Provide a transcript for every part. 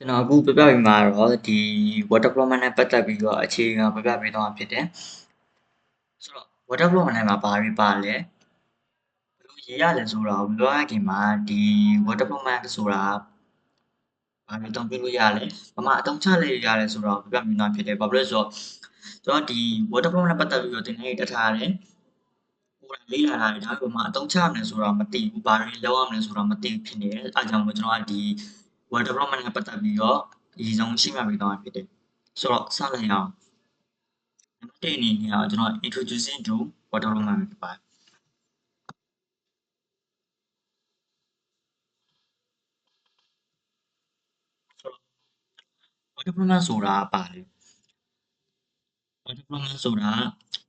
ကျွန်တော်အခုပြပြပေးမှာတော့ဒီ web development နဲ့ပတ်သက်ပြီးတော့အခြေခံပြပြပေးသွားမှာဖြစ်တယ်ဆိုတော့ web development နဲ့မှာဘာတွေပါလဲဘယ်လိုရေးရလဲဆိုတာကိုပြောရခင်မှာဒီ web development ဆိုတာဘာတွေအသုံးပြုလို့ရလဲဘာမှအသုံးချလဲရလဲဆိုတော့ပြပြပေးသွားဖြစ်တယ်ဘာဖြစ်လို့ဆိုတော့ကျွန်တော်ဒီ web development နဲ့ပတ်သက်ပြီးတော့သင်ခန်းကြီးတက်ထားတယ်ကိုယ်တိုင်လေ့လာထားတယ်ဒါပေမဲ့အသုံးချရမယ်ဆိုတော့မသိဘူးဘာတွေလောက်ရမလဲဆိုတော့မသိဘူးဖြစ်နေတယ်အဲဒါကြောင့်မို့ကျွန်တော်ကဒီ web development နဲ့ပတ်သက်ပြီးတော့အရင်ဆုံးရှင်းပြပေးသွားမှာဖြစ်တယ်ဆိုတော့စလိုက်အောင်နံပါတ်1အနေနဲ့ကျွန်တော် introducing to web development ဖြစ်ပါတယ် web development ဆိုတာပါလေ web development ဆိုတာ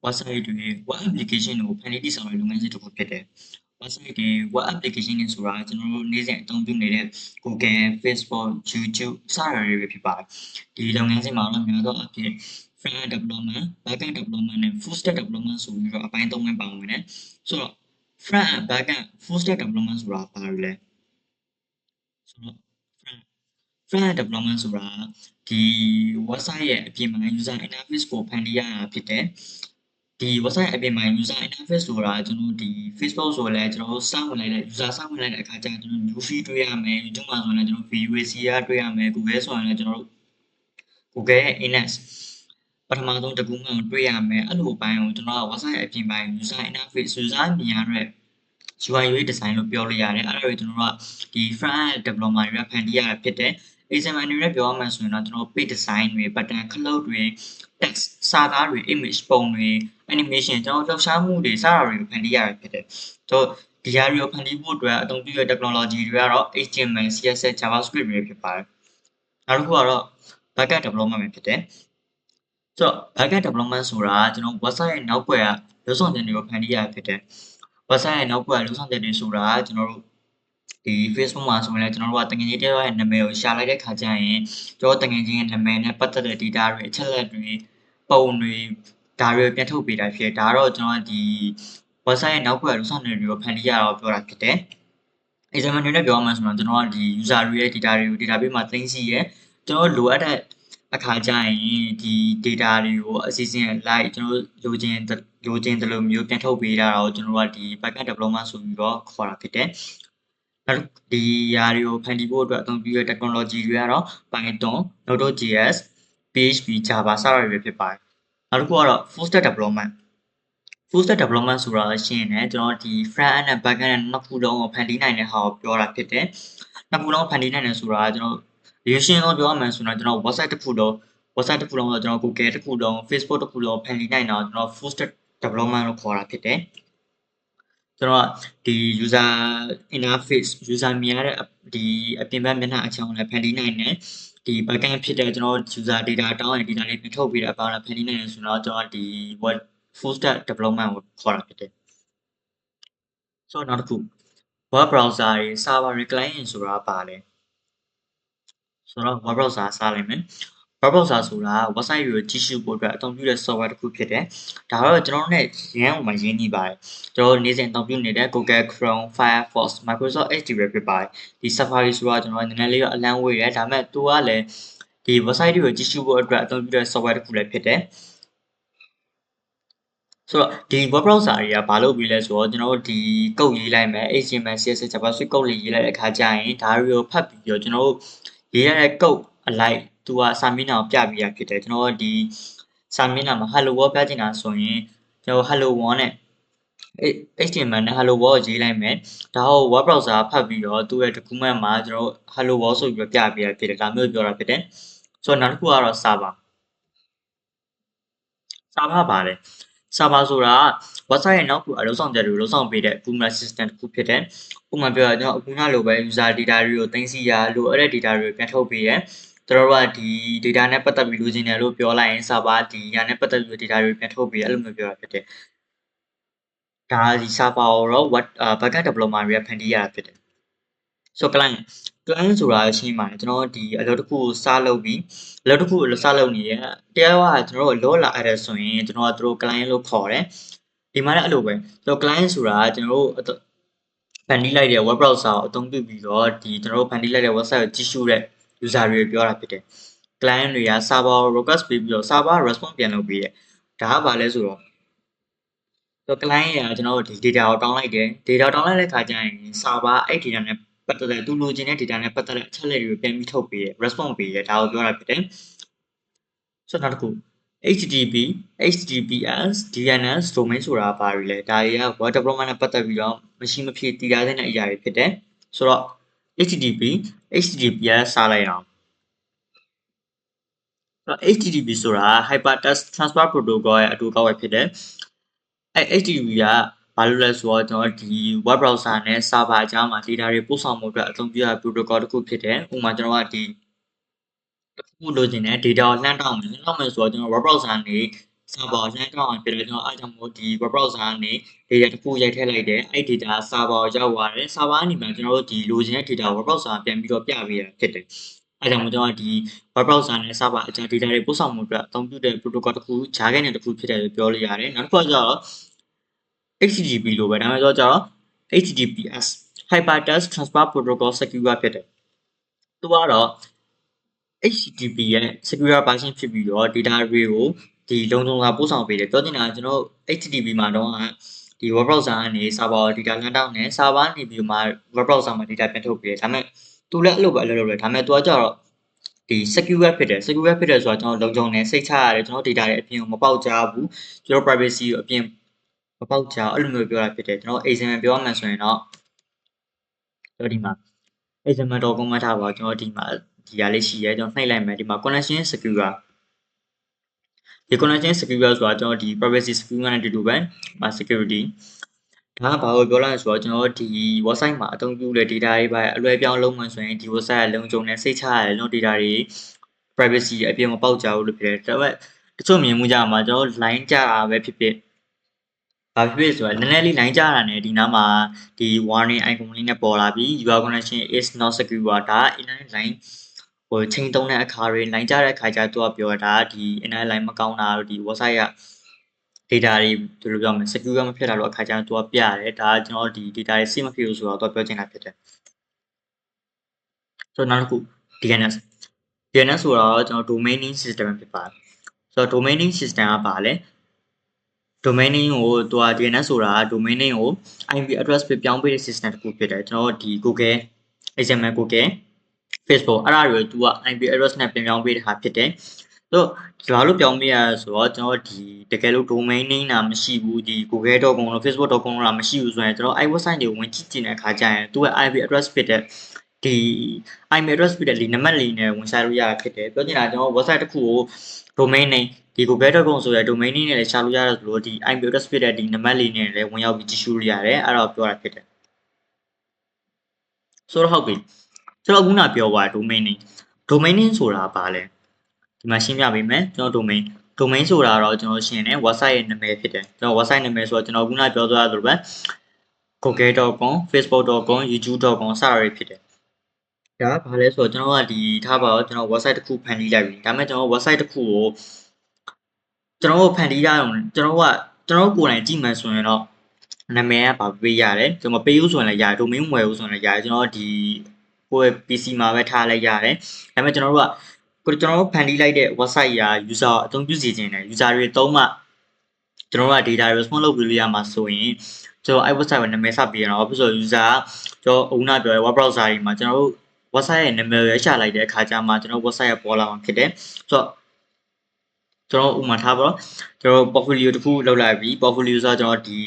website တွေ web application တွေကိုဖန်တီးတည်ဆောက်တဲ့လုပ်ငန်းစဉ်တစ်ခုဖြစ်တယ် website တွေ web application တွေဆိုတာကျွန်တော်တို့နေ့စဉ်အသုံးပြုနေတဲ့ Google Facebook YouTube စတာတွေပဲဖြစ်ပါတယ်ဒီလုပ်ငန်းစဉ်မှာတော့များသောအားဖြင့် front end development back end development နဲ့ full stack development ဆိုပြီးတော့အပိုင်း၃ပိုင်းပါဝင်တယ်ဆိုတော့ front end back end full stack development ဆိုတာဘာတွေလဲဆိုတော့ front end development ဆိုတာဒီ website ရဲ့အပြင်မှာ user interface ကိုဖန်တီးရတာဖြစ်တယ်ဒီ website အပြင်မှာ user interface ဆိုတာကျွန်တော်ဒီ Facebook ဆိုလည်းကျွန်တော်စဝင်လိုက်တဲ့ user စဝင်လိုက်တဲ့အခါကျရင်ကျွန်တော် new feed တွေ့ရမယ် YouTube မှာဆိုရင်လည်းကျွန်တော် video တွေ့ရမယ် Google ဆိုရင်လည်းကျွန်တော် Google ရဲ့ index ပထမဆုံးတစ်ခုမှတွေ့ရမယ်အဲ့လိုပိုင်းကိုကျွန်တော်က website အပြင်ပိုင်း user interface user မြင်ရတဲ့ UI UX design လို့ပြောလို့ရတယ်အဲ့ဒါတွေကျွန်တော်တို့ကဒီ front end developer တွေကဖန်တီးရတာဖြစ်တယ် HTML တွေနဲ့ပြောရမှဆိုရင်တော့ကျွန်တော် page design တွေ button ခလုတ်တွေ text စာသားတွေ image ပုံတွေ animation ကျွန်တော်လှုပ်ရှားမှုတွေစတာတွေကိုဖန်တီးရတာဖြစ်တယ်ဆိုဒီဟာတွေကိုဖန်တီးဖို့အတွက်အသုံးပြုတဲ့ technology တွေကတော့ HTML CSS JavaScript တွေဖြစ်ပါတယ်နောက်တစ်ခုကတော့ backend development ပဲဖြစ်တယ်ဆိုတော့ backend development ဆိုတာကျွန်တော် website ရဲ့နောက်ွယ်ကလုပ်ဆောင်ချက်တွေကိုဖန်တီးရတာဖြစ်တယ် website ရဲ့နောက်ွယ်ကလုပ်ဆောင်ချက်တွေဆိုတာကျွန်တော်တို့ဒီ Facebook မှာဆိုရင်လည်းကျွန်တော်တို့ကတကယ်ကြီးတယောက်ရဲ့နာမည်ကိုရှာလိုက်တဲ့ခါကျရင်ကျွန်တော်တကယ်ကြီးရဲ့နာမည်နဲ့ပတ်သက်တဲ့ data တွေအချက်အလက်တွေပုံတွေဒါတွေပြန်ထုတ်ပေးတာဖြစ်ဒါတော့ကျွန်တော်ဒီ website ရဲ့နောက်ွယ်လုပ်ဆောင်ချက်တွေကိုဖန်တီးရတော့ပြောတာဖြစ်တယ် example တွေနဲ့ပြောရမှာဆိုတော့ကျွန်တော်ကဒီ user တွေရဲ့ data တွေကို database မှာသိမ်းဆည်းရဲကျွန်တော်လိုအပ်တဲ့အခါကျရင်ဒီ data တွေကိုအစီအစဉ်လိုက်ကျွန်တော်လိုချင်တယ်လို့မျိုးပြန်ထုတ်ပေးတာတော့ကျွန်တော်ကဒီ backend development ဆိုပြီးတော့ခေါ်တာဖြစ်တယ်နောက်ဒီຢာတွေကိုဖန်တီးဖို့အတွက်အသုံးပြုတဲ့ technology တွေကတော့ Python, Node.js, PHP, Java စတာတွေပဲဖြစ်ပါတယ်နောက်တစ်ခုကတော့ full stack development full stack development ဆိုတာရှင်းတယ်ကျွန်တော်ဒီ front end နဲ့ back end နဲ့နှစ်ခုလုံးကိုဖန်တီးနိုင်တဲ့ဟာကိုပြောတာဖြစ်တယ်နှစ်ခုလုံးဖန်တီးနိုင်တယ်ဆိုတာကျွန်တော်ရေရှင်းဆုံးပြောရမယ်ဆိုတော့ကျွန်တော် website တစ်ခုလုံးဆိုကျွန်တော် Google တစ်ခုလုံး Facebook တစ်ခုလုံးဖန်တီးနိုင်တော့ကျွန်တော် full stack development လို့ခေါ်တာဖြစ်တယ်ကျွန်တော်ဒီ user interface user မြင်ရတဲ့ဒီအပြင်ဘက်မျက်နှာအချောင်းလည်းဖန်တီးနိုင်တယ်ဒီ backend ဖြစ်တဲ့ကျွန်တော် user data တောင်းရင် data လေးပြန်ထုတ်ပြီးတော့အပေါင်းလည်းဖန်တီးနိုင်တယ်ဆိုတော့ကျွန်တော်ဒီ web full stack development ကိုခေါ်တာဖြစ်တယ်ဆိုတော့နောက်တစ်ခု web browser တွေ server တွေ client ဆိုတာပါလဲဆိုတော့ web browser စလိုက်မယ် web browser ဆိုတာ website တွေကိုကြည့်ရှုဖို့အတွက်အသုံးပြုတဲ့ software တစ်ခုဖြစ်တယ်ဒါတော့ကျွန်တော်တို့ ਨੇ ရန်အောင်မှရင်းနှီးပါတယ်ကျွန်တော်နေ့စဉ်အသုံးပြုနေတဲ့ Google Chrome Firefox Microsoft Edge တွေပဲဖြစ်ပါတယ်ဒီ Safari ဆိုတာကျွန်တော်နည်းနည်းလေးတော့အလန့်ဝေးတယ်ဒါပေမဲ့သူကလည်းဒီ website တွေကိုကြည့်ရှုဖို့အတွက်အသုံးပြုတဲ့ software တစ်ခုလည်းဖြစ်တယ်ဆိုတော့ဒီ web browser တွေကဘာလုပ်ပြီးလဲဆိုတော့ကျွန်တော်တို့ဒီကုတ်ရေးလိုက်မယ် HTML CSS JavaScript ကုတ်လေးရေးလိုက်တဲ့အခါကျရင်ဒါတွေကိုဖတ်ပြီးတော့ကျွန်တော်တို့ရေးရတဲ့ကုတ်အလိုက်သူကစာမျက်နှာကိုပြပြီးရဖြစ်တယ်ကျွန်တော်ဒီစာမျက်နှာမှာ hello world ပြချင်တာဆိုရင်ကျွန်တော် hello world နဲ့ HTML နဲ့ hello world ကိုရေးလိုက်မယ်ဒါကို web browser ဖတ်ပြီးတော့သူ့ရဲ့ document မှာကျွန်တော် hello world ဆိုပြီးတော့ပြပေးရဖြစ်တယ်ဒါမျိုးပြောတာဖြစ်တယ်ဆိုတော့နောက်တစ်ခုကတော့ server ပါတယ် server ဆိုတာ website ရဲ့နောက်အလုပ်ဆောင်ချက်တွေကိုလုပ်ဆောင်ပေးတဲ့ Google System တစ်ခုဖြစ်တယ်ဥပမာပြောရရင်အခုနလိုပဲ user data တွေကိုသိမ်းဆည်းရလိုအပ်တဲ့ data တွေကိုပြန်ထုတ်ပေးရကျွန်တော်တို့ကဒီ data နဲ့ပတ်သက်ပြီးလိုချင်တယ်လို့ပြောလိုက်ရင် server ဒီညာနဲ့ပတ်သက်ပြီး data တွေပြန်ထုတ်ပေးအဲ့လိုမျိုးပြောတာဖြစ်တယ်ဒါဒီ server ကိုတော့ backend developer တွေကဖန်တီးရတာဖြစ်တယ်ဆိုတော့ client ဆိုတာရှင်းပါတယ်ကျွန်တော်ဒီအလုပ်တစ်ခုကိုစလုပ်ပြီးအလုပ်တစ်ခုကိုစလုပ်နေရတရားကကျွန်တော်တို့လောလာအဲ့ဒါဆိုရင်ကျွန်တော်ကသူတို့ client လို့ခေါ်တယ်ဒီမှာလည်းအဲ့လိုပဲကျွန်တော် client ဆိုတာကျွန်တော်တို့ဖန်တီးလိုက်တဲ့ web browser ကိုအသုံးပြုပြီးတော့ဒီကျွန်တော်တို့ဖန်တီးလိုက်တဲ့ website ကိုကြည့်ရှုတဲ့ user တွေပြောတာဖြစ်တယ် client တွေက server request ပေးပြီးတော့ server response ပြန်လုပ်ပေးတယ်ဒါကဘာလဲဆိုတော့client ကကျွန်တော်တို့ဒီ data ကိုတောင်းလိုက်တယ် data တောင်းလိုက်တဲ့ခါကျရင် server အဲ့ data နဲ့ပတ်သက်တဲ့သူလိုချင်တဲ့ data နဲ့ပတ်သက်တဲ့အချက်အလက်တွေကိုပြန်ပြီးထုတ်ပေးတယ် response ပေးတယ်ဒါကိုပြောတာဖြစ်တယ်ဆိုတော့နောက်တစ်ခု HTTP HTTPS DNS domain ဆိုတာဘာတွေလဲဒါတွေက web development နဲ့ပတ်သက်ပြီးတော့မရှိမဖြစ်တည်ထားတဲ့အရာတွေဖြစ်တယ်ဆိုတော့ HTTP HTTPS စလိုက်အောင်HTTP ဆိုတာ Hypertext Transfer Protocol ရဲ့အတူကောက်ဝယ်ဖြစ်တယ်HTTP ကဘာလို့လဲဆိုတော့ကျွန်တော်ဒီ web browser နဲ့ server အကြားမှာ data တွေပို့ဆောင်မှုအတွက်အသုံးပြုရတဲ့ protocol တစ်ခုဖြစ်တယ်ဥပမာကျွန်တော်ကဒီတစ်ခုလိုချင်တဲ့ data ကိုလှမ်းတောင်းမယ်ဆိုတော့ကျွန်တော် web browser ကနေ server လှမ်းတောင်းအောင်ဖြစ်တယ်ကျွန်တော်အားကြောင့်မို့ဒီ web browser ကနေ data တစ်ခုရိုက်ထည့်လိုက်တယ်အဲ့ data server ကိုရောက်သွားတယ် server ကနေမှကျွန်တော်တို့ဒီလိုချင်တဲ့ data web browser ပြန်ပြီးတော့ပြပေးရဖြစ်တယ်အဲ့ကြောင့်ကျွန်တော်ဒီ web browser နဲ့ server အကြား data တွေပို့ဆောင်မှုအတွက်အသုံးပြုတဲ့ protocol တစ်ခုဂျားကနေတစ်ခုဖြစ်တယ်လို့ပြောလို့ရတယ်နောက်တစ်ခုကကျတော့ HTTP လို့ပဲဒါပေမဲ့ကျတော့ HTTPS Hypertext Transfer Protocol Secure ဖြစ်တယ်သူကတော့ HTTP ရဲ့ secure version ဖြစ်ပြီးတော့ data တွေကိုဒီလုံခြုံစွာပို့ဆောင်ပေးတယ်ပြောချင်တာကကျွန်တော် HTTP မှာတော့ဒီ web browser ကနေ server data လှမ်းတောင်းတယ် server နေပြီးမှ web browser မှာ data ပြန်ထုတ်ပေးတယ်ဒါပေမဲ့သူလည်းအဲ့လိုပဲအလုပ်လုပ်တယ်ဒါပေမဲ့သူကကျတော့ဒီ secure ဖြစ်တယ် secure ဖြစ်တယ်ဆိုတော့ကျွန်တော်လုံခြုံတယ်စိတ်ချရတယ်ကျွန်တော် data တွေအပြင်ကိုမပေါက်ကြဘူးကျွန်တော် privacy ကိုအပြင်မပေါက်ကြအဲ့လိုမျိုးပြောတာဖြစ်တယ်ကျွန်တော် example ပြောမှဆိုရင်တော့ဒီမှာ example.com မှာထားပါကျွန်တော်ဒီမှာဒီဟာလေးရှိရဲကျွန်တော်နှိပ်လိုက်မယ်ဒီမှာ connection secure ဒီ connection secure ဆိုတာကျွန်တော်ဒီ privacy secure နဲ့တူတူပဲ security ဒါကဘာလို့ပြောလဲဆိုတော့ကျွန်တော်ဒီ website မှာအသုံးပြုတဲ့ data တွေပါအလွယ်ပြောင်းလုံးမှဆိုရင်ဒီ website ကလုံခြုံတယ်စိတ်ချရတယ်ကျွန်တော် data တွေ privacy အပြင်မပေါက်ကြဘူးလို့ဖြစ်တယ်ဒါပေမဲ့တချို့မြင်မှုကြမှာကျွန်တော် line ကြတာပဲဖြစ်ဖြစ်ဘာဖြစ်ဆိုတော့နည်းနည်းလေး line ကြတာနဲ့ဒီနားမှာဒီ warning icon လေးနဲ့ပေါ်လာပြီး your connection is not secure ဒါ internet line ဟိုချိန်သုံးတဲ့အခါတွေ line ကြတဲ့အခါကျတော့ပြောတာဒီ internet line မကောင်းတာတို့ဒီ website က data တွေဘယ်လိုပြောမလဲ secure မဖြစ်တာတော့အခါကျတော့ပြရတယ်ဒါကကျွန်တော်ဒီ data တွေ safe မဖြစ်ဘူးဆိုတော့ပြောချင်တာဖြစ်တယ်ဆိုတော့နောက်တစ်ခု DNS ဆိုတော့ကျွန်တော် domaining system ဖြစ်ပါတယ်ဆိုတော့ domaining system ကပါလဲ domaining ကိုသူက DNS ဆိုတာ domaining ကို IP address ပဲပြောင်းပေးတဲ့ system တစ်ခုဖြစ်တယ်ကျွန်တော်ဒီ Google example Google Facebook အဲ့ဒါတွေသူက IP address နဲ့ပြန်ပြောင်းပေးတဲ့ဟာဖြစ်တယ်ဆိုတော့လို့ပြောင်းပေးရဆိုတော့ကျွန်တော်ဒီတကယ်လို့ domain name တာမရှိဘူးဒီ google.com လို့ facebook.com လို့မရှိဘူးဆိုရင်ကျွန်တော်အဲ့ website တွေကိုဝင်ကြည့်တဲ့အခါကျရင်သူရဲ့ IP address ဖြစ်တဲ့ဒီ IP address ဖြစ်တဲ့ဒီနံပါတ်လေးနဲ့ဝင်ဆိုင်လို့ရတာဖြစ်တယ်ပြောချင်တာကျွန်တော် website တစ်ခုကို domain name ဒီ google.com ဆိုတဲ့ domain name နဲ့လည်းရှာလို့ရတယ်ဆိုလို့ဒီ IP address ဖြစ်တဲ့ဒီနံပါတ်လေးနဲ့လည်းဝင်ရောက်ပြီးကြည့်ရှုလို့ရတယ်အဲ့တော့ပြောတာဖြစ်တယ်ဆိုတော့ဟုတ်ပြီကျွန်တော်ခုနပြောပါ domain name ဆိုတာဘာလဲဒီမှာရှင်းပြပေးမယ်ကျွန်တော် domain ဆိုတာတော့ကျွန်တော်ရှင်းတယ် website ရဲ့နာမည်ဖြစ်တယ်ကျွန်တော် website နာမည်ဆိုတော့ကျွန်တော်ခုနပြောသွားသလိုပဲ google.com facebook.com youtube.com စတာတွေဖြစ်တယ်ဒါကဘာလဲဆိုတော့ကျွန်တော်ကဒီထားပါတော့ကျွန်တော် website တစ်ခုဖန်တီးလိုက်ပြီဒါပေမဲ့ကျွန်တော် website တစ်ခုကိုကျွန်တော်ဖန်တီးရအောင်ကျွန်တော်ကိုယ်တိုင်ကြည့်မှန်းဆိုရင်တော့နာမည်ကဘာပေးရတယ်ကျွန်တော်ပေးဦးဆိုရင်လည်းရတယ် domain ဝယ်ဦးဆိုရင်လည်းရတယ်ကျွန်တော်ဒီကိုယ့် PC မှာပဲထားလိုက်ရတယ်ဒါပေမဲ့ကျွန်တော်ဖန်တီးလိုက်တဲ့ website ရာ user အသုံးပြုစီခြင်းနဲ့ user တွေသုံးမှကျွန်တော်က data response လုပ်ပေးလို့ရမှာဆိုရင်ကျွန်တော်အဲ့ website ကိုနာမည်စပေးရအောင်ဖြစ်ဆို user ကကျွန်တော်အုံနာပြောရဲ web browser တွေမှာကျွန်တော်တို့ website ရဲ့နာမည်ရချလိုက်တဲ့အခါကျမှကျွန်တော် website ပေါ်လာမှာဖြစ်တယ်ဆိုတော့ကျွန်တော်ဥမာထားပါတော့ကျွန်တော် portfolio တစ်ခုလုပ်လိုက်ပြီ portfolio ဆိုတော့ကျွန်တော်ဒီ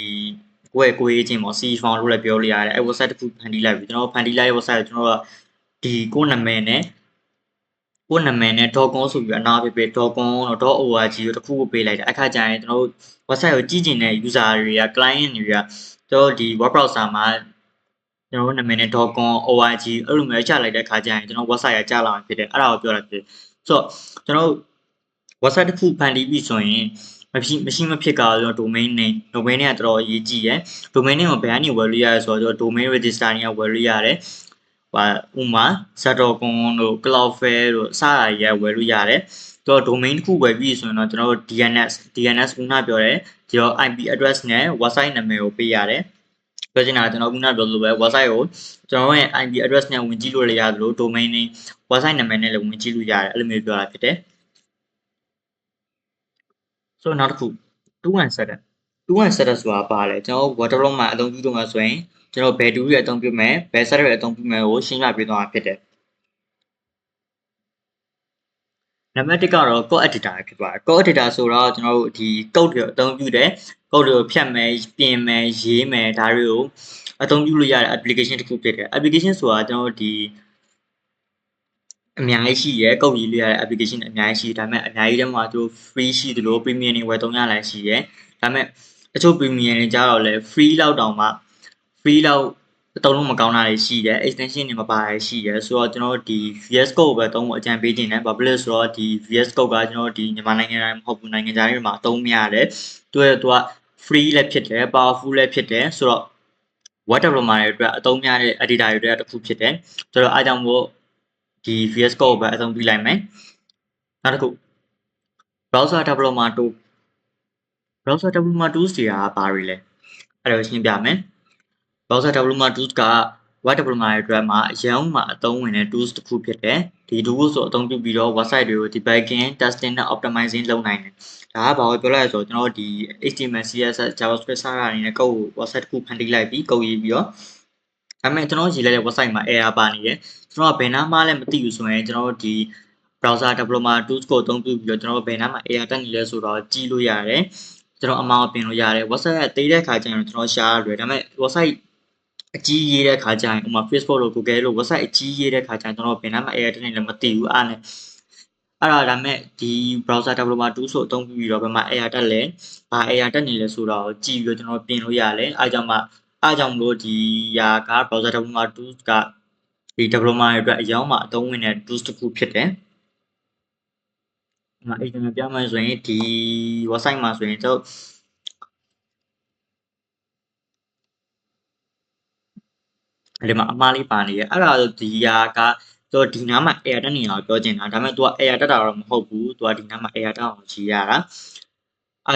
ကိုရေးချင်းပေါ့ CV form လို့လည်းပြောလို့ရတယ်အဲ့ website တစ်ခုဖန်တီးလိုက်ပြီကျွန်တော်ဖန်တီးလိုက်တဲ့ website ကိုကျွန်တော်ကဒီကိုနာမည်နဲ့.com ဆိုပြီးအနာပေး .com တော့ .org ကိုတစ်ခုကိုပေးလိုက်တယ်အခါကျရင်ကျွန်တော်တို့ website ကိုကြည့်ကျင်တဲ့ user တွေက client တွေကကျွန်တော်ဒီ web browser မှာကျွန်တော်တို့နာမည်နဲ့ .com .org အဲ့လိုမျိုးချလိုက်တဲ့အခါကျရင်ကျွန်တော် website ကကြာလာမှာဖြစ်တယ်အဲ့ဒါကိုပြောတာဖြစ်တယ်ဆိုတော့ကျွန်တော် website တစ်ခုဖန်တီးပြီးဆိုရင်မရှိမဖြစ်ကတော့ domain name ကတော်တော်အရေးကြီးရယ် domain name ကိုဘယ်ကနေဝယ်လို့ရလဲဆိုတော့ domain register နေဝယ်လို့ရတယ်ဥမာ zat.com တို့ cloudflare တို့စတာတွေဝယ်လို့ရတယ်တော့ domain တစ်ခုဝယ်ပြီးဆိုရင်တော့ကျွန်တော်တို့ DNS ခုနပြောတယ်ဒီတော့ IP address နဲ့ website နာမည်ကိုပေးရတယ် ပြောချင်တာကျွန်တော်ခုနပြောလို့ပဲ website ကိုကျွန်တော်ရဲ့ IP address နဲ့ဝင်ကြည့်လို့လည်းရတယ်လို့ domain name website နာမည်နဲ့လည်းဝင်ကြည့်လို့ရတယ်အဲ့လိုမျိုးပြောတာဖြစ်တယ်ဆိုတော့နောက်တစ်ခု 2-1 setup 2-1 setup ဆိုတာဘာလဲကျွန်တော် web development မှာအသုံးပြုတော့မှာဆိုရင်ကျွန်တော်ဘယ် tool တွေအသုံးပြုမယ်ဘယ် setup တွေအသုံးပြုမယ်ကိုရှင်းပြပေးသွားမှာဖြစ်တယ်နံပါတ်1ကတော့ code editor ဖြစ်ပါတယ် code editor ဆိုတော့ကျွန်တော်တို့ဒီ code တွေအသုံးပြုတယ် code တွေကိုဖြတ်မယ်ပြင်မယ်ရေးမယ်ဒါတွေကိုအသုံးပြုလို့ရတဲ့ application တစ်ခုဖြစ်တယ် application ဆိုတာကျွန်တော်တို့ဒီအများကြီးရှိရယ်ကုတ်ရေးလို့ရတဲ့ application အများကြီးရှိဒါပေမဲ့အများကြီးထဲမှာသူ free ရှိသလို premium တွေဝယ်သုံးရလည်းရှိရယ်ဒါပေမဲ့အချို့ premium တွေကြတော့လည်း free လောက်တောင်မှ free လောက်အသုံးလို့မကောင်းတာတွေရှိတယ် extension တွေမပါရရှိရယ်ဆိုတော့ကျွန်တော်တို့ဒီ VS Code ပဲသုံးဖို့အကြံပေးခြင်းတယ်ဘာဖြစ်လဲဆိုတော့ဒီ VS Code ကကျွန်တော်တို့ဒီမြန်မာနိုင်ငံတိုင်းမဟုတ်ဘူးနိုင်ငံခြားတွေမှာအသုံးမရတယ်သူက free လည်းဖြစ်တယ် powerful လည်းဖြစ်တယ်ဆိုတော့ web developer တွေအတွက်အသုံးများတဲ့ editor တွေအတွက်တစ်ခုဖြစ်တယ်ဆိုတော့အားကြောင့်မို့ဒီ VS Code ပဲအသုံးပြုလိုက်မယ်နောက်တစ်ခု browser development tool browser development tools တွေကဘာတွေလဲအဲ့ဒါကိုရှင်းပြမယ် browser development tools က web development တွေအတွက်မှာအရင်မှအသုံးဝင်တဲ့ tools တစ်ခုဖြစ်တယ်ဒီ tools ဆိုအသုံးပြုပြီးတော့ website တွေကို debugging testing နဲ့ optimizing လုပ်နိုင်တယ်ဒါကဘာကိုပြောလိုက်ဆိုတော့ကျွန်တော်တို့ဒီ HTML CSS JavaScript စတာတွေနဲ့ code ကို website တစ်ခုဖန်တီးလိုက်ပြီး code ရေးပြီးတော့ဒါပေမဲ့ကျွန်တော်ရေးလိုက်တဲ့ website မှာ error ပါနေတယ်ကျွန်တော်ကဘယ်နားမှလည်းမသိဘူးဆိုရင်ကျွန်တော်တို့ဒီ browser development tools ကိုအသုံးပြုပြီးတော့ကျွန်တော်တို့ဘယ်နားမှာ error တက်နေလဲဆိုတော့ကြည့်လို့ရတယ်ကျွန်တော်အမှောင်ပြင်လို့ရတယ် website ကသေးတဲ့ခါကျရင်ကျွန်တော်ရှားရတယ်ဒါပေမဲ့ website အကြီးရေးတဲ့ခါကျရင်ဥပမာ Facebook လို့ Google လို့ website အကြီးရေးတဲ့ခါကျရင်ကျွန်တော်ဘယ်နားမှာ error တက်နေလဲမသိဘူးအဲ့ဒါမဲ့ဒီ browser developer tool ဆိုအသုံးပြုပြီးတော့ဘယ်မှာ error တက်လဲဘာ error တက်နေလဲဆိုတော့ကြည့်ပြီးတော့ကျွန်တော်ပြင်လို့ရတယ်အားကြောင့်မလို့ဒီယာက browser developer tools ကဒီ developer တွေအတွက်အရင်မှအသုံးဝင်တဲ့ tools တစ်ခုဖြစ်တယ်။အဲ့ဒါပြမယ်ဆိုရင်ဒီ website မှာဆိုရင်ကျွန်တော်ဒီမှာအမှားလေးပါနေရအဲ့ဒါဆိုဒီယာကတော့ဒီနားမှာ error တက်နေတာကိုပြောချင်တာဒါပေမဲ့ तू က error တက်တာတော့မဟုတ်ဘူး तू ကဒီနားမှာ error တက်အောင်ရေးရတာ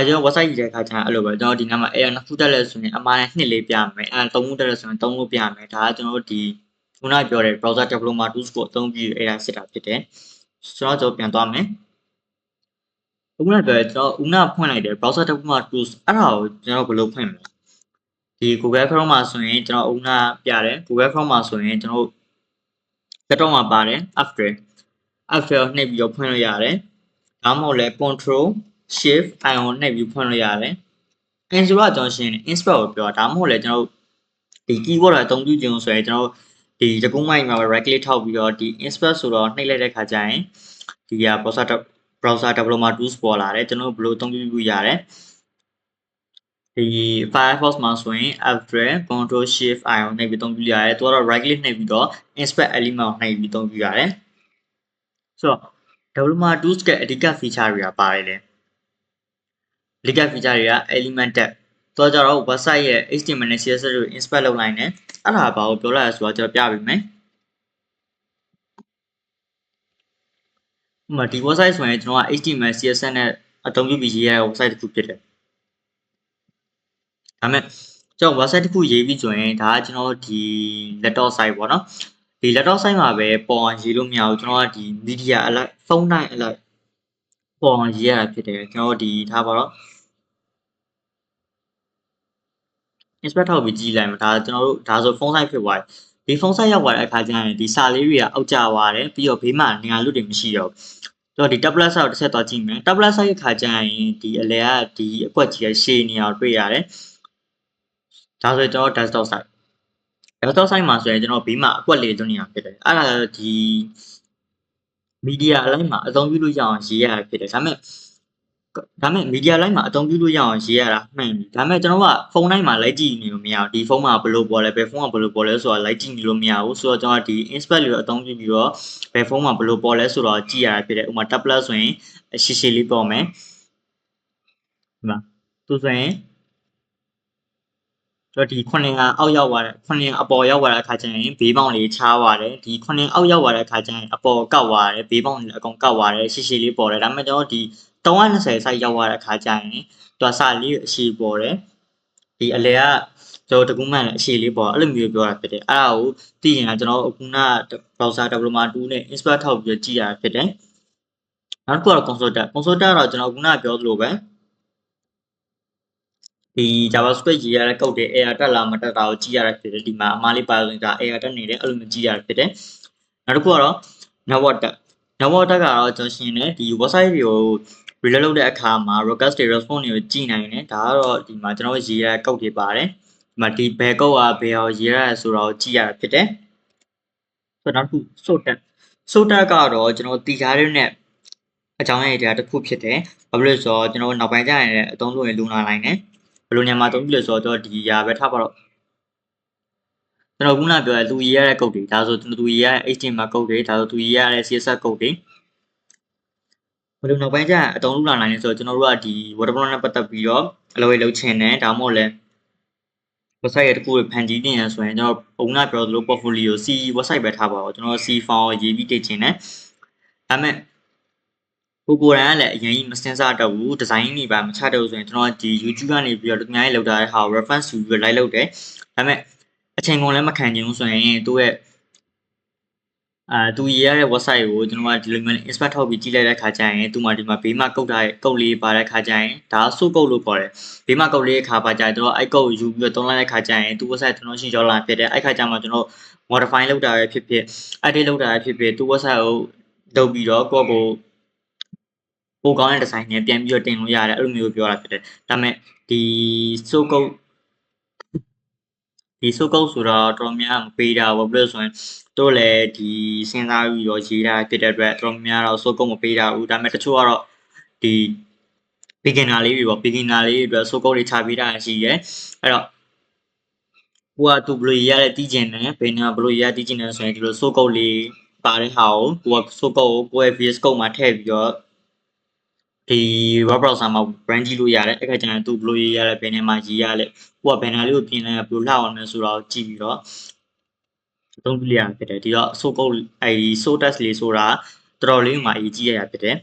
ကျွန်တော် website ရေးတဲ့အခါကျရင်အဲ့လိုပဲကျွန်တော်ဒီနားမှာ error နှစ်ခုတက်လဲဆိုရင်အမှားနဲ့2လေးပြမယ်အဲ့သုံးခုတက်လဲဆိုရင်3ခုပြမယ်ဒါကကျွန်တော်တို့ဒီခုနပြောတဲ့ browser developer tools ကိုအသုံးပြု error စစ်တာဖြစ်တယ်ကျွန်တော်ပြန်သွားမယ်ခုနပြောကျွန်တော်ဦးနာဖွင့်လိုက်တယ် browser developer tools အဲ့ဒါကိုကျွန်တော်ဘယ်လိုဖွင့်မလဲဒီ Google Chrome မှာဆိုရင်ကျွန်တော်ဦးနာပြတယ် Google Chrome မှာဆိုရင်ကျွန်တော် laptop မှာပါတယ် after ကိုနှိပ်ပြီးတော့ဖွင့်လို့ရတယ်ဒါမှမဟုတ်လဲ control shift ion နှိပ်ပြီးဖွင့်လို့ရတယ် install ကကျွန်တော်ရှင်းတယ် install ကိုပြောတာဒါမှမဟုတ်လဲကျွန်တော်ဒီ keyboard အသုံးပြုခြင်းဆိုရင်ကျွန်တော်ဒီတကုန်းမိုက်မှာ right click ထောက်ပြီးတော့ဒီ install ဆိုတော့နှိပ်လိုက်တဲ့ခါကျရင်ဒီက browser developer tools ပေါ်လာတယ်ကျွန်တော်ဘယ်လိုအသုံးပြုလို့ရတယ်ဒီ Firefox မှာဆိုရင် after control shift ion နှိပ်ပြီးအသုံးပြုရတယ်သူကတော့ right click နှိပ်ပြီးတော့ inspect element ကိုနှိပ်ပြီးအသုံးပြုရတယ်ဆိုတော့ developer tools ရဲ့အဓိက feature တွေကပါတယ်လေအဓိက feature တွေက element tab တော့ကြတော့ website ရဲ့ HTML နဲ့ CSS ကို inspect လုပ်နိုင်တယ်အဲ့ဒါဘာကိုပြောလိုက်ရဆိုတော့ကျွန်တော်ပြပေးမယ်ဥပမာဒီ website ဆိုရင်ကျွန်တော်က HTML CSS နဲ့အသုံးပြုပြီးရေးရတဲ့ website တစ်ခုဖြစ်တယ်ဒါမဲ့ကျွန်တော် website တစ်ခုရေးပြီးဆိုရင်ဒါကကျွန်တော်ဒီ laptop site ပေါ့နော်ဒီ laptop site မှာပဲပေါ်အောင်ရေးလို့မရဘူးကျွန်တော်ကဒီ media အလိုက်ဖုန်းတိုင်းအလိုက်ပေါ်အောင်ရေးရတာဖြစ်တယ်ကျွန်တော်ဒီထားပါတော့ inspect ထောက်ပြီးကြည့်လိုက်မှာဒါကျွန်တော်တို့ဒါဆိုဖုန်း site ဖြစ်သွားပြီဒီဖုန်း site ရောက်သွားတဲ့အခါကျရင်ဒီစာလေးတွေကအောက်ကျသွားတယ်ပြီးတော့ဘေးမှာနေရာလွတ်တွေမရှိတော့ဘူးတော့ဒီ tablet site ကိုတစ်ဆက်သွားကြည့်မယ် tablet site ရဲ့ခါကျရင်ဒီအလဲကဒီအကွက်ကြီးရဲ့ရှည်နေအောင်တွေ့ရတယ်ဒါဆိုကျွန်တော် desktop site မှာဆိုရင်ကျွန်တော်ဘေးမှာအကွက်လေးတွန်းနေတာဖြစ်တယ်အဲ့ဒါဒီ media အလိုက်မှာအသုံးပြုလို့ရအောင်ရေးရတာဖြစ်တယ်ဒါမဲ့ media လိုက်မှာအသုံးပြုလို့ရအောင်ရေးရတာမှန်ပြီဒါမဲ့ကျွန်တော်ကဖုန်းတိုင်းမှာလိုက်ကြည့်နေလို့မရဘူးဒီဖုန်းမှာဘယ်လိုပေါ်လဲဘယ်ဖုန်းကဘယ်လိုပေါ်လဲဆိုတာလိုက်ကြည့်နေလို့မရဘူးဆိုတော့ကျွန်တော်ဒီ inspect လေးကိုအသုံးပြုပြီးတော့ဘယ်ဖုန်းမှာဘယ်လိုပေါ်လဲဆိုတော့ကြည့်ရတာဖြစ်တယ်ဥပမာ tablet ဆိုရင်ရှည်ရှည်လေးပေါ်မယ်ဒီမှာသူဆိုရင်တော့ဒီ9အောက်ရောက်သွားတယ်9အပေါ်ရောက်သွားတဲ့အခါကျရင်ဘေးပေါင်းလေးချားသွားတယ်ဒီ9အောက်ရောက်သွားတဲ့အခါကျရင်အပေါ်ကောက်သွားတယ်ဘေးပေါင်းလေးအကုန်ကောက်သွားတယ်ရှည်ရှည်လေးပေါ်တယ်ဒါပေမဲ့ကျွန်တော်ဒီ320 size ရောက်သွားတဲ့အခါကျရင်သူကစာလေးအရှည်ပေါ်တယ်ဒီအလဲက ကျွန်တော်တကူမှန်လည်းအရှိလေးပေါ့အဲ့လိုမျိုးပြောတာဖြစ်တယ်အဲ့ဒါကိုသိရင်ကျွန်တော်အခုန browser developer 2နဲ့ install ထောက်ပြီးကြည့်ရတာဖြစ်တယ်နောက်တစ်ခုကတော့ consultant တော့ကျွန်တော်ခုနပြောသလိုပဲဒီ JavaScript ရေးရတဲ့ code တွေ error တက်လာမတက်တာကိုကြည့်ရတာဖြစ်တယ်ဒီမှာအမှားလေးပါလို့ဒါ error တက်နေတယ်အဲ့လိုမျိုးကြည့်ရတာဖြစ်တယ်နောက်တစ်ခုကတော့ network ကတော့ကျွန်တော်ရှင်းတယ်ဒီ website တွေကို reload လုပ်တဲ့အခါမှာ request တွေ response တွေကိုကြည့်နိုင်တယ်ဒါကတော့ဒီမှာကျွန်တော်ရေးရတဲ့ code တွေပါတယ်ဒီမှာဒီဘယ် code ကဘယ်အောင်ရေးရလဲဆိုတော့ကြည့်ရတာဖြစ်တယ်ဆိုတော့နောက်တစ်ခု sorted ကတော့ကျွန်တော်တည်ထားတဲ့နဲ့အကြောင်းအရာတွေတစ်ခုဖြစ်တယ်ဘာဖြစ်လို့ဆိုတော့ကျွန်တော်နောက်ပိုင်းကျရင်လည်းအသုံးလို့ရင်လုံလာနိုင်တယ်ဘယ်လိုညမှာသုံးပြီးလဲဆိုတော့ဒီຢာပဲထားပါတော့ကျွန်တော်ခုနပြောတဲ့သူရေးရတဲ့ code တွေဒါဆိုသူရေးရတဲ့ HTML code တွေဒါဆိုသူရေးရတဲ့ CSS code တွေဘယ်လိုနောက်ပိုင်းကျရင်အသုံးလုပ်လာနိုင်လဲဆိုတော့ကျွန်တော်တို့ကဒီ waterfront နဲ့ပတ်သက်ပြီးတော့အလုပ်လုပ်ချင်တယ်ဒါမှမဟုတ်လဲ website ရဲ့တစ်ခုကိုဖန်တီးတင်ရဆိုရင်ကျွန်တော်ပုံနာပြောသလို portfolio C website ပဲထားပါတော့ကျွန်တော် C file ရေးပြီးတင်ချင်တယ်ဒါပေမဲ့ကိုယ်တိုင်ကလည်းအရင်ကြီးမစင်စားတော့ဘူးဒီဇိုင်းတွေပါမချတော့ဘူးဆိုရင်ကျွန်တော်ဒီ YouTube ကနေပြီးတော့သူများကြီးလောက်ထားတဲ့ဟာကို reference ယူပြီး like လုပ်တယ်ဒါပေမဲ့အချိန်ကုန်လည်းမခံချင်ဘူးဆိုရင်သူ့ရဲ့သူရေးရတဲ့ website ကိုကျွန်တော်ကဒီလိုမျိုး inspect ထောက်ပြီးကြည့်လိုက်တဲ့ခါကျရင်သူမှဒီမှာဘေးမှာကုတ်ထားတဲ့ကုတ်လေးပါတဲ့ခါကျရင်ဒါ source code လို့ခေါ်တယ်ဘေးမှာကုတ်လေးခါပါကြကျွန်တော်အဲ့ code ကိုယူပြီးတော့သုံးလိုက်တဲ့ခါကျရင်သူ့ website ကျွန်တော်ရှင်းကြောလာဖြစ်တယ်အဲ့ခါကျမှကျွန်တော် modify လုပ်တာပဲဖြစ်ဖြစ် edit လုပ်တာပဲဖြစ်ဖြစ်သူ့ website ကိုလုပ်ပြီးတော့ကိုယ့်ကိုပိုကောင်းတဲ့ design နဲ့ပြန်ပြီးတော့တင်လို့ရတယ်အဲ့လိုမျိုးပြောတာဖြစ်တယ်ဒါပေမဲ့ဒီ source code ဆိုတော့တော်များမပေးတာဘူးဘယ်လိုဆိုရင်တို့လည်းဒီစဉ်းစားပြီးတော့ရေးတာဖြစ်တဲ့အတွက်တော်များတော့ source code မပေးတာဘူးဒါပေမဲ့တချို့ကတော့ဒီ beginner လေးတွေပေါ့ beginner လေးတွေအတွက် source code တွေချပေးတာရှိတယ်အဲ့တော့ကိုကသူဘယ်လိုရေးရလဲသိကျင်တယ်ဘယ်နေရာဘယ်လိုရေးရသိကျင်တယ်ဆိုရင်ဒီလို source code လေးပါတဲ့ဟာကိုကိုက source code ကိုကိုယ့်ရဲ့ VS Code မှာထည့်ပြီးတော့ဒီ web browser မှာ run ကြည့်လို့ရတယ်အဲ့ခါကျရင်သူဘယ်လိုရေးရလဲဘယ်နေရာမှာရေးရလဲကိုကဘယ်နေရာလေးကိုပြင်လဲဘယ်လိုလှအောင်လဲဆိုတော့ကြည့်ပြီးတော့သုံးပြရဖြစ်တယ်ဒီတော့ source code အဲဒီ source test လေးဆိုတာတော်တော်လေးမှအရေးကြီးရတာဖြစ်တယ်